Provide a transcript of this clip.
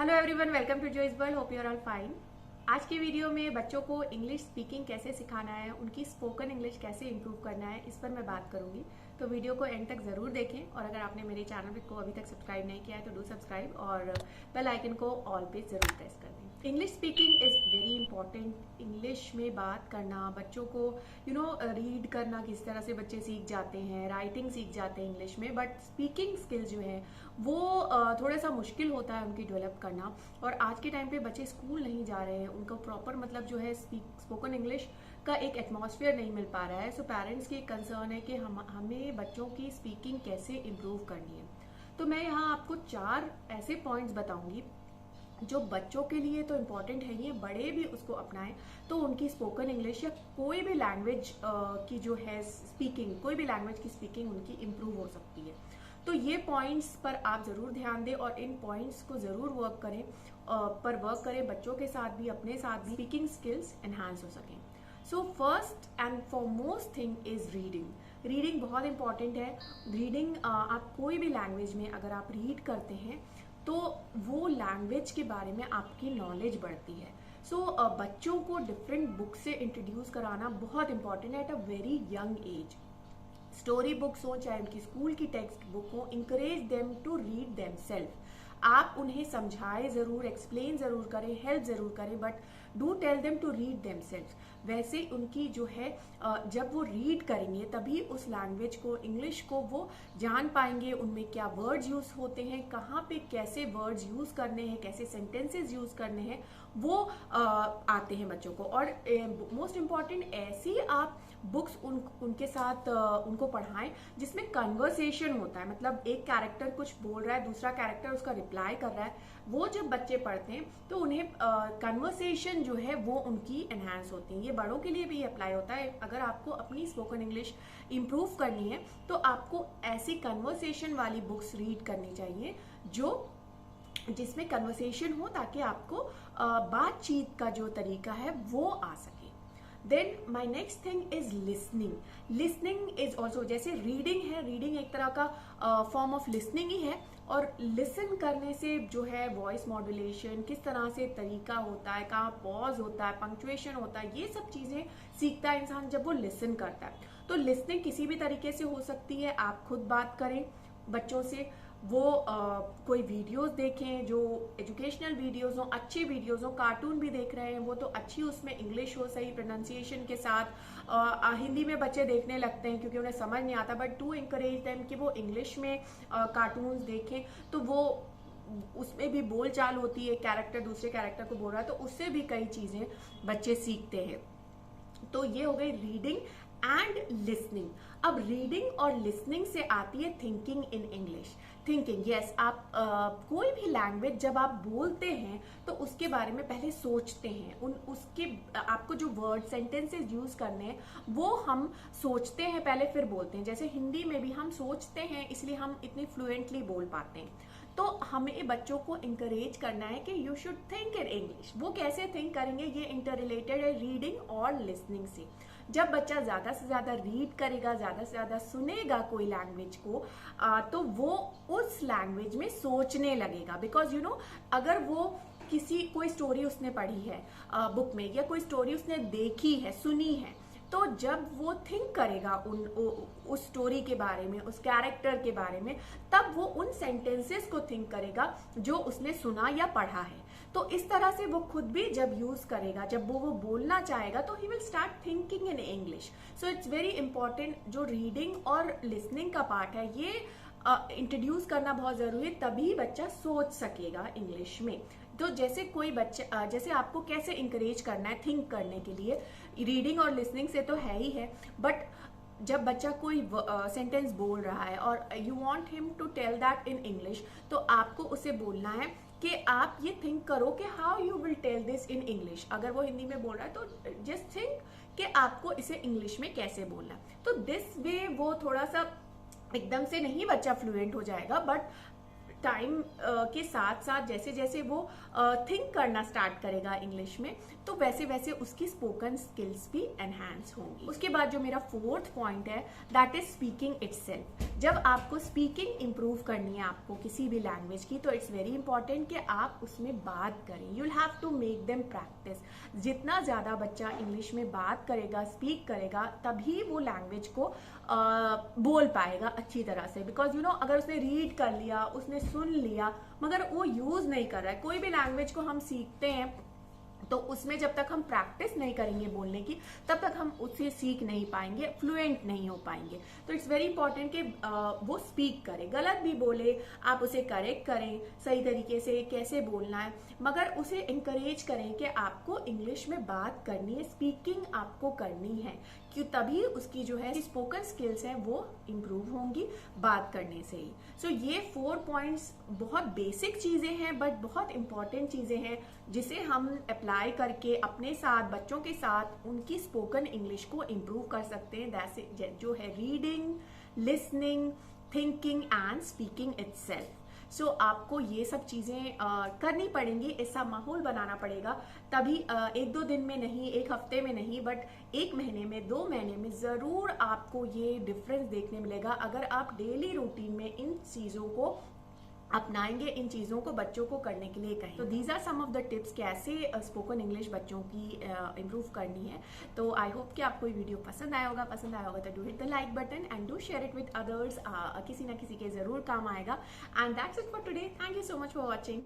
Hello everyone, welcome to Joy's world. Hope you are all fine. आज की video में बच्चों को इंग्लिश स्पीकिंग कैसे सिखाना है, उनकी स्पोकन इंग्लिश कैसे इंप्रूव करना है, इस पर मैं बात करूंगी। तो वीडियो को एंड तक जरूर देखें और अगर आपने मेरे चैनल को अभी तक सब्सक्राइब नहीं किया है तो डू सब्सक्राइब और बेल आइकन को ऑल पे जरूर प्रेस कर दें। English speaking is very important. English में बात करना, बच्चों को रीड करना किस तरह से बच्चे सीख जाते हैं, राइटिंग सीख जाते हैं इंग्लिश में, बट स्पीकिंग स्किल जो है वो थोड़ा सा मुश्किल होता है उनकी डेवलप करना। और आज के टाइम पे बच्चे स्कूल नहीं जा रहे हैं, उनको प्रॉपर मतलब जो है स्पोकन इंग्लिश का एक एटमॉस्फेयर नहीं मिल पा रहा है। सो पेरेंट्स की कंसर्न है कि हमें बच्चों की स्पीकिंग कैसे इम्प्रूव करनी है। तो मैं यहाँ आपको 4 ऐसे पॉइंट्स बताऊंगी जो बच्चों के लिए तो इम्पॉर्टेंट है ही, बड़े भी उसको अपनाएं तो उनकी स्पोकन इंग्लिश या कोई भी लैंग्वेज की जो है स्पीकिंग, कोई भी लैंग्वेज की स्पीकिंग उनकी इम्प्रूव हो सकती है। तो ये पॉइंट्स पर आप जरूर ध्यान दें और इन पॉइंट्स को जरूर वर्क करें बच्चों के साथ भी, अपने साथ भी, स्पीकिंग स्किल्स एनहांस हो सकें। So first and foremost thing is reading. Reading बहुत इंपॉर्टेंट है। रीडिंग आप कोई भी लैंग्वेज में अगर आप रीड करते हैं तो वो लैंग्वेज के बारे में आपकी नॉलेज बढ़ती है। सो बच्चों को डिफरेंट बुक से इंट्रोड्यूस कराना बहुत इंपॉर्टेंट है at a very young age. Story books हो चाहे उनकी स्कूल की टेक्स्ट बुक हो, encourage them to read themselves. आप उन्हें समझाएं जरूर, एक्सप्लेन जरूर करें, हेल्प जरूर करें, but do tell them to read themselves. वैसे उनकी जो है जब वो रीड करेंगे तभी उस लैंग्वेज को, इंग्लिश को वो जान पाएंगे, उनमें क्या वर्ड्स यूज होते हैं, कहाँ पे कैसे वर्ड्स यूज करने हैं, कैसे सेंटेंसेस यूज करने हैं, वो आते हैं बच्चों को। और मोस्ट इम्पॉर्टेंट, ऐसी आप बुक्स उनके साथ उनको पढ़ाएं जिसमें कन्वर्सेशन होता है। मतलब एक कैरेक्टर कुछ बोल रहा है, दूसरा कैरेक्टर उसका रिप्लाई कर रहा है। वो जब बच्चे पढ़ते हैं तो उन्हें कन्वर्सेशन जो है वो उनकी एनहांस होती है। ये बड़ों के लिए भी अप्लाई होता है। अगर आपको अपनी स्पोकन इंग्लिश इंप्रूव करनी है तो आपको ऐसी कन्वर्सेशन वाली बुक्स रीड करनी चाहिए जिसमें कन्वर्सेशन हो, ताकि आपको बातचीत का जो तरीका है वो आ सके। Then my next thing is listening. Listening is also, जैसे रीडिंग है, रीडिंग एक तरह का फॉर्म ऑफ लिसनिंग ही है। और लिसन करने से जो है वॉइस मॉड्यूलेशन, किस तरह से तरीका होता है, कहाँ पॉज होता है, पंक्चुएशन होता है, ये सब चीजें सीखता है इंसान जब वो लिसन करता है। तो लिसनिंग किसी भी तरीके से हो सकती है। आप खुद बात करें बच्चों से, वो कोई वीडियोस देखें जो एजुकेशनल वीडियोस हो, अच्छी वीडियोस हो। कार्टून भी देख रहे हैं वो तो अच्छी, उसमें इंग्लिश हो सही प्रोनाउंसिएशन के साथ। हिंदी में बच्चे देखने लगते हैं क्योंकि उन्हें समझ नहीं आता, बट टू इंकरेज देम कि वो इंग्लिश में कार्टून्स देखें तो वो उसमें भी बोल चाल होती है, कैरेक्टर दूसरे कैरेक्टर को बोल रहा है तो उससे भी कई चीजें बच्चे सीखते हैं। तो ये हो गई रीडिंग एंड लिसनिंग। अब रीडिंग और लिसनिंग से आती है thinking in English. Thinking, yes, आप कोई भी लैंग्वेज जब आप बोलते हैं तो उसके बारे में पहले सोचते हैं। उसके आपको जो वर्ड सेंटेंसेस यूज करने हैं वो हम सोचते हैं पहले, फिर बोलते हैं। जैसे हिंदी में भी हम सोचते हैं इसलिए हम इतनी फ्लुएंटली बोल पाते हैं। तो हमें बच्चों को इंकरेज करना है कि you should think in English. वो कैसे थिंक करेंगे, ये इंटर रिलेटेड है रीडिंग और लिसनिंग से। जब बच्चा ज्यादा से ज्यादा रीड करेगा, ज्यादा से ज्यादा सुनेगा कोई लैंग्वेज को, तो वो उस लैंग्वेज में सोचने लगेगा। बिकॉज अगर वो कोई स्टोरी उसने पढ़ी है बुक में, या कोई स्टोरी उसने देखी है, सुनी है, तो जब वो थिंक करेगा उस स्टोरी के बारे में, उस कैरेक्टर के बारे में, तब वो उन सेंटेंसेस को थिंक करेगा जो उसने सुना या पढ़ा है। तो इस तरह से वो खुद भी जब यूज करेगा, जब वो बोलना चाहेगा तो he will start thinking in English. So it's very important, जो रीडिंग और लिसनिंग का पार्ट है ये इंट्रोड्यूस करना बहुत जरूरी है, तभी बच्चा सोच सकेगा इंग्लिश में। तो जैसे कोई बच्चा, जैसे आपको कैसे इंकरेज करना है थिंक करने के लिए, रीडिंग और लिसनिंग से तो है ही है, बट जब बच्चा कोई सेंटेंस बोल रहा है और you want him to tell that in English, तो आपको उसे बोलना है कि आप ये थिंक करो कि how you will tell this in English. अगर वो हिंदी में बोल रहा है तो जस्ट थिंक कि आपको इसे इंग्लिश में कैसे बोलना है। तो दिस वे वो थोड़ा सा एकदम से नहीं बच्चा फ्लुएंट हो जाएगा, बट टाइम के साथ साथ जैसे जैसे वो थिंक करना स्टार्ट करेगा इंग्लिश में, तो वैसे वैसे उसकी स्पोकन स्किल्स भी एनहांस होंगी। उसके बाद जो मेरा फोर्थ पॉइंट है, दैट इज स्पीकिंग इटसेल्फ। जब आपको स्पीकिंग इंप्रूव करनी है आपको किसी भी लैंग्वेज की, तो इट्स वेरी इंपॉर्टेंट कि आप उसमें बात करें। You will have to make them practice. जितना ज्यादा बच्चा इंग्लिश में बात करेगा, स्पीक करेगा, तभी वो लैंग्वेज को बोल पाएगा अच्छी तरह से। बिकॉज यू नो, अगर उसने रीड कर लिया, उसने सुन लिया, मगर वो यूज नहीं कर रहा है। कोई भी लैंग्वेज को हम सीखते हैं तो उसमें जब तक हम प्रैक्टिस नहीं करेंगे बोलने की, तब तक हम उससे सीख नहीं पाएंगे, फ्लुएंट नहीं हो पाएंगे। तो इट्स वेरी इंपॉर्टेंट कि वो स्पीक करे, गलत भी बोले आप उसे करेक्ट करें, सही तरीके से कैसे बोलना है, मगर उसे इंकरेज करें कि आपको इंग्लिश में बात करनी है, स्पीकिंग आपको करनी है, कि तभी उसकी जो है स्पोकन स्किल्स हैं वो इम्प्रूव होंगी बात करने से ही। सो ये 4 पॉइंट्स बहुत बेसिक चीजें हैं, बट बहुत इंपॉर्टेंट चीजें हैं, जिसे हम अप्लाई करके अपने साथ, बच्चों के साथ उनकी स्पोकन इंग्लिश को इम्प्रूव कर सकते हैं। दैट्स जो है reading, listening, thinking and speaking itself. So आपको ये सब चीजें करनी पड़ेंगी, ऐसा माहौल बनाना पड़ेगा, तभी 1-2 दिन में नहीं, 1 हफ्ते में नहीं, बट 1 महीने में, 2 महीने में जरूर आपको ये डिफरेंस देखने मिलेगा, अगर आप डेली रूटीन में इन चीजों को अपनाएंगे, इन चीजों को बच्चों को करने के लिए कहें। तो these are some of the tips कैसे स्पोकन इंग्लिश बच्चों की इम्प्रूव करनी है। तो आई होप कि आपको ये वीडियो पसंद आया होगा। पसंद आया होगा तो do hit the like button and do share it with others. किसी ना किसी के जरूर काम आएगा। And that's it for today. Thank you so much for watching.